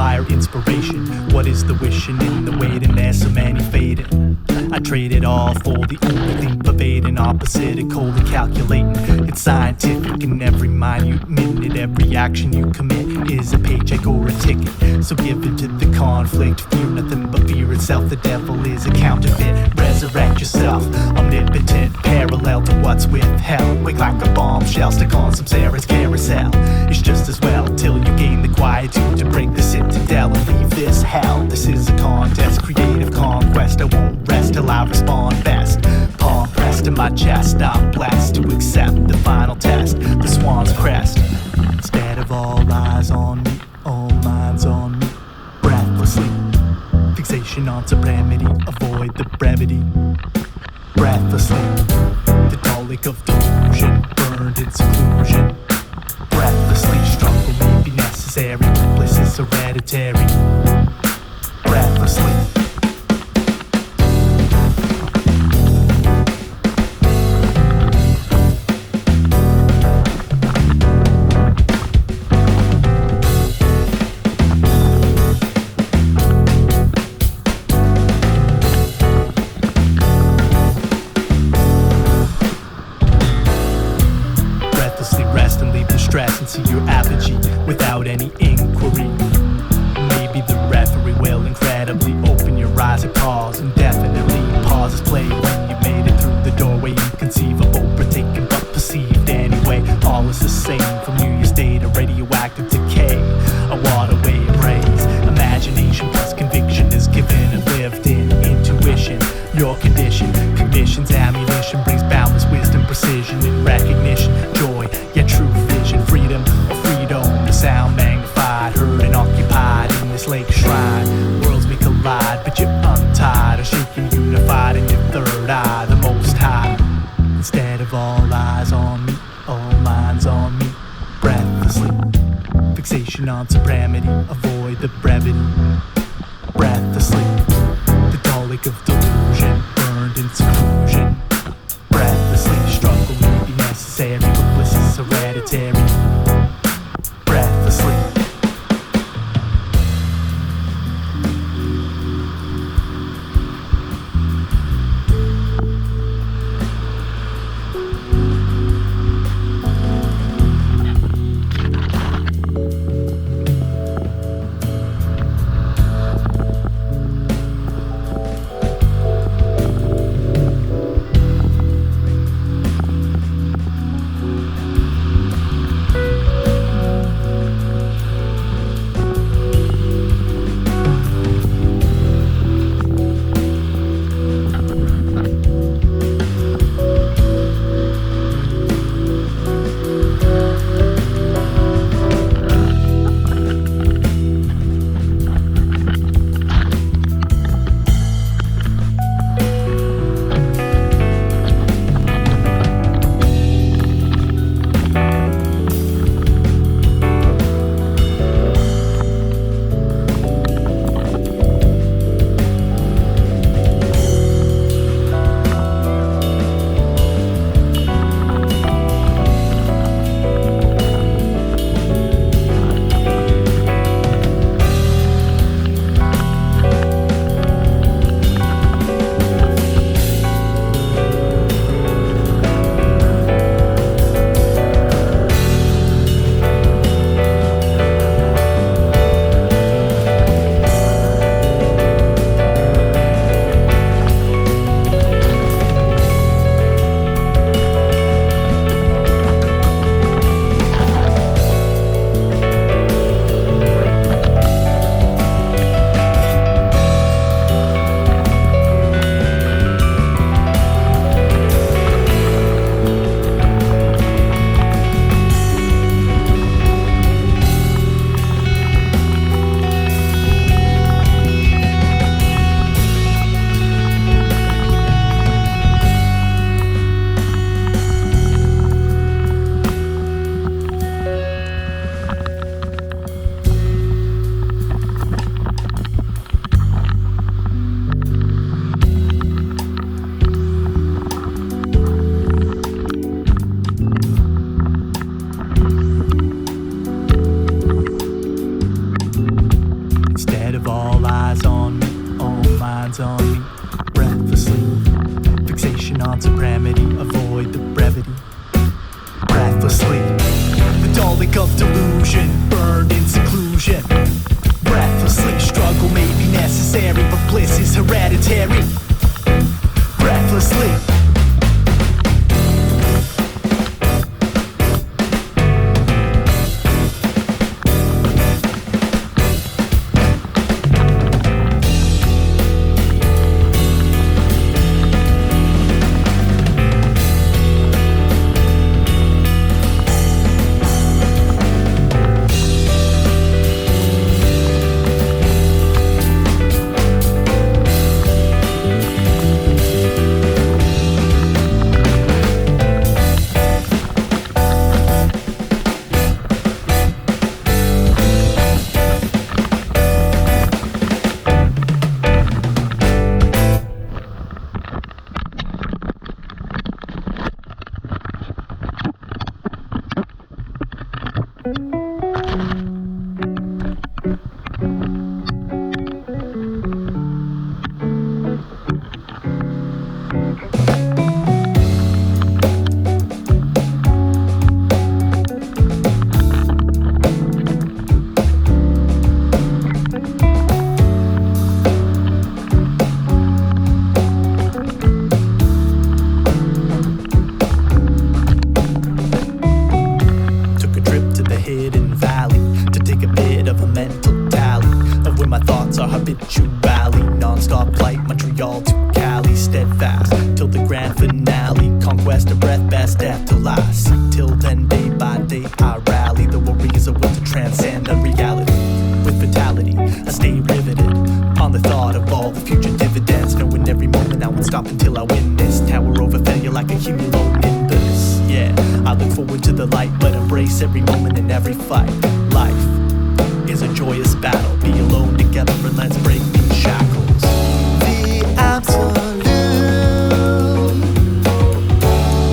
inspire inspiration. What is the wishing in the waiting? There's so many fading. I trade it all for the only thing pervading, opposite of cold and calculating. It's scientific in every minute minute. Every action you commit is a paycheck or a ticket. So give it to the conflict. Fear nothing but fear itself. The devil is a counterfeit. Resurrect yourself, omnipotent, parallel to what's withheld. Wake like a bombshell, stick on some Sarah's carousel. It's just as well till you gain the quietude to break the citadel and leave this hell. This is a contest, creative conquest. I won't rest till I respond best. Palm pressed to my chest, I'm blessed to accept the final test, the swan's crest. Instead of all eyes on me, all minds on me, breathlessly. Fixation on supremacy, avoid the brevity. Breathlessly, the colic of delusion, burned in seclusion. Breathlessly, struggle may be necessary, bliss is hereditary. Breathlessly. And see your apogee without any inquiry. Maybe the referee will incredibly open your eyes and pause indefinitely. Pauses play when you made it through the doorway. Inconceivable, partaken but perceived anyway. All is the same from New Year's Day to radioactive decay. A waterway of rays. Imagination plus conviction is given and lived in. Intuition, your condition. Conditions, ammunition brings boundless wisdom, precision, and recognition. Joy, yet true vision, freedom or freedom. The sound magnified, heard and occupied in this lake shrine. Worlds may collide, but you're untied or shaken, unified in your third eye, the most high. Instead of all eyes on me, all minds on me, breathlessly. Fixation on supremacy, avoid the brevity. Breathlessly, the colic of delusion, burned in seclusion. Breathlessly, struggle may be necessary, but bliss is hereditary. Breathlessly. all eyes on me, all minds on me. Breathlessly, fixation on supremacy, avoid the brevity. Breathlessly, the dulling of delusion, burned in seclusion. Breathlessly, struggle may be necessary, but bliss is hereditary. Breathlessly. Habitually, non-stop flight, Montreal to Cali, steadfast till the grand finale. Conquest of breath, best death to last. Till then, day by day, I rally. The warriors of will to transcend the reality. With fatality, I stay riveted on the thought of all the future dividends. Knowing every moment I won't stop until I win this. Tower over failure like a cumulonimbus. Yeah, I look forward to the light, but embrace every moment and every fight. Life is a joyous battle. Be alone together and let's break these shackles. The absolute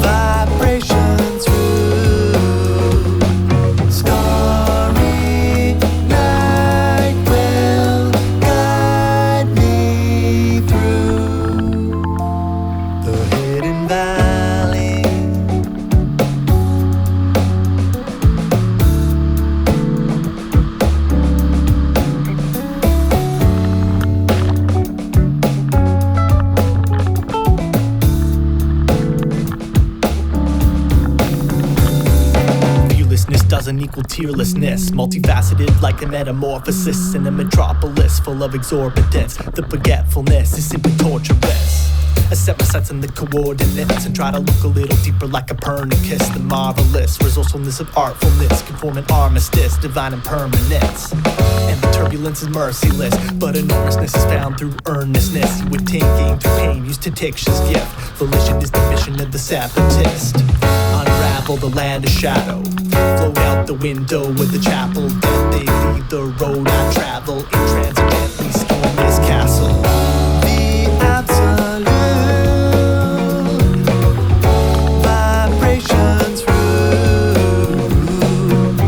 vibration through starry night will guide me through the hidden valley. Doesn't equal tearlessness, multifaceted like a metamorphosis in a metropolis full of exorbitance. The forgetfulness is simply torturous. I set my sights on the coordinates and try to look a little deeper like Copernicus. The marvelous resourcefulness of artfulness, conform an armistice, divine impermanence. And the turbulence is merciless, but enormousness is found through earnestness. You would gain through pain, used to Tix's gift. Volition is the mission of the separatist. Unravel the land of shadow, float out the window with the chapel. Then they leave the road I travel, intransigently storm this castle. The absolute vibration through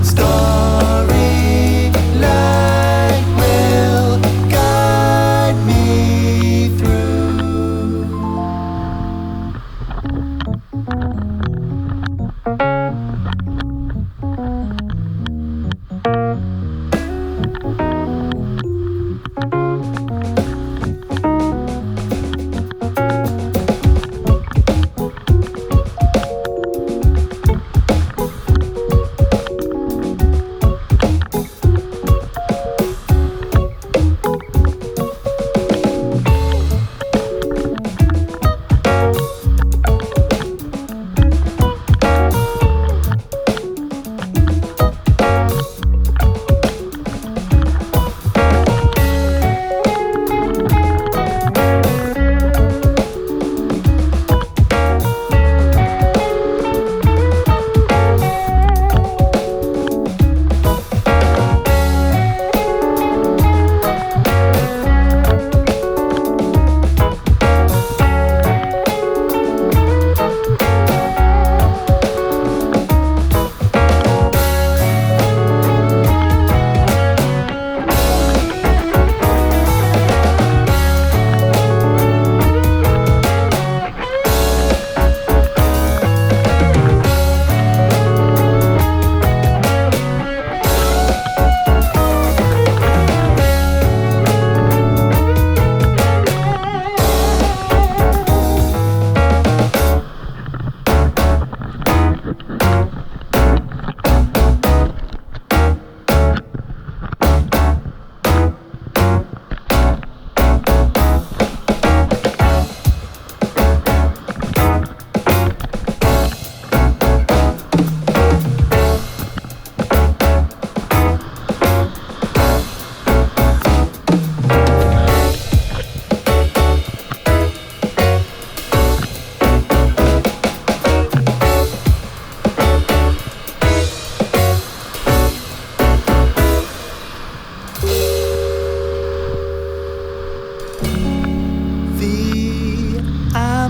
starry light will guide me through.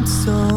so